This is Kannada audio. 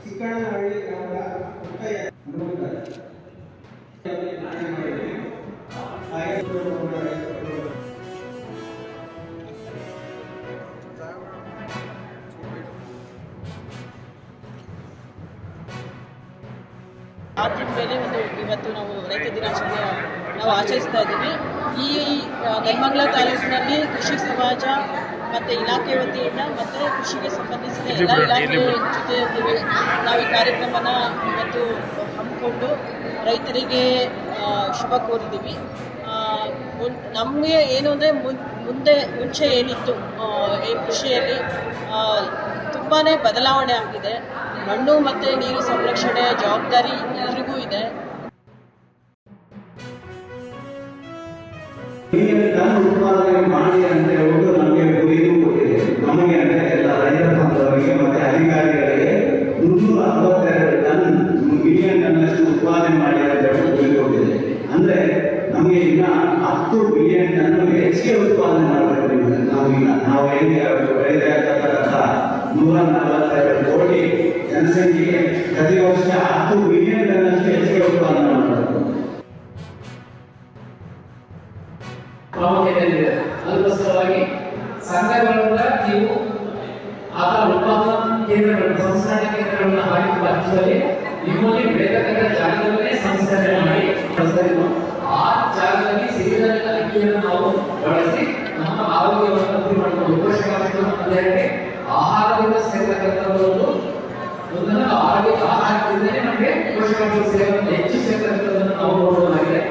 ಚಿಕ್ಕಣ್ಣನಹಳ್ಳಿ ಗ್ರಾಮದ ಆದ್ರಿಂದ ಮೇಲೆ ಇವತ್ತು ನಾವು ರೈತ ದಿನಾಚರಣೆ ನಾವು ಆಚರಿಸ್ತಾ ಇದ್ದೀವಿ. ಈ ನೆಲಮಂಗಲ ತಾಲೂಕಿನಲ್ಲಿ ಕೃಷಿ ಸಮಾಜ ಮತ್ತು ಇಲಾಖೆ ವತಿಯಿಂದ ಮತ್ತು ಕೃಷಿಗೆ ಸಂಬಂಧಿಸಿದ ಎಲ್ಲ ಇಲಾಖೆ ಜೊತೆಯಲ್ಲಿ ನಾವು ಈ ಕಾರ್ಯಕ್ರಮನ ಇವತ್ತು ಹಮ್ಮಿಕೊಂಡು ರೈತರಿಗೆ ಶುಭ ಕೋರಿದ್ದೀವಿ. ನಮಗೆ ಏನು ಅಂದರೆ ಮುಂಚೆ ಏನಿತ್ತು ಕೃಷಿಯಲ್ಲಿ ತುಂಬಾ ಬದಲಾವಣೆ ಆಗಿದೆ. ಮಣ್ಣು ಮತ್ತು ನೀರು ಸಂರಕ್ಷಣೆ ಜವಾಬ್ದಾರಿ ಎಲ್ರಿಗೂ ಇದೆ. ಉತ್ಪಾದನೆ ಮಾಡಿ ಅಂತ ಹೇಳುವುದು ನಮಗೆ ಗುರಿಯೂ ಕೊಟ್ಟಿದೆ. ನಮಗೆ ಅಂದರೆ ಎಲ್ಲ ರೈತ ಬಾಂಧವರಿಗೆ ಮತ್ತು ಅಧಿಕಾರಿಗಳಿಗೆ 262 ಟನ್ ಮಿಲಿಯನ್ ಟನ್ನಷ್ಟು ಉತ್ಪಾದನೆ ಮಾಡಿ ಅಂತ ಹೇಳಿ ಗುರಿ ಕೊಟ್ಟಿದೆ. ಅಂದರೆ ನಮಗೆ ಈಗ 10 ಬಿಲಿಯನ್ ಟನ್ ಹೆಚ್ಚಿಗೆ ಉತ್ಪಾದನೆ ಮಾಡಬೇಕು. ನಾವು ಹೇಗೆ ಬೆಳೆದ 142 ಕೋಟಿ ಜನಸಂಖ್ಯೆಗೆ ಪ್ರತಿ ವರ್ಷ 10 ಬಿಲಿಯನ್ ಟನ್ನಷ್ಟು ಹೆಚ್ಚಿಗೆ ಉತ್ಪಾದನೆ ಮಾಡಬೇಕು. ಪ್ರಾಮುಖ್ಯತೆಯಿದೆ. ಅದಕ್ಕೋಸ್ಕರವಾಗಿ ಸಂಘಗಳಿಂದ ನೀವು ಆ ಉತ್ಪಾದನಾ ಕೇಂದ್ರಗಳು ಸಂಸ್ಕರಣಾ ಕೇಂದ್ರಗಳನ್ನ ಹಾಕಿದಲ್ಲಿ ನಿಮ್ಮಲ್ಲಿ ಬೆಳೆಯತಕ್ಕ ಜಾಗದಲ್ಲೇ ಸಂಸ್ಕರಣೆ ಮಾಡಿ ಆ ಜಾಗದಲ್ಲಿ ಸಿರಿಧಾನ್ಯದ ಅಕ್ಕಿಯನ್ನು ನಾವು ಬಳಸಿ ನಮ್ಮ ಆರೋಗ್ಯವನ್ನು ವೃದ್ಧಿ ಮಾಡಿಕೊಂಡು ಪೋಷಕಾಂಶಗಳು ಆಹಾರದಿಂದ ಸೇರತಕ್ಕಂಥ ಒಂದನ್ನು ಆರೋಗ್ಯ ಆಹಾರದಿಂದಲೇ ನಮಗೆ ಪೋಷಕಾಂಶಗಳು ಸೇರಬೇಕು.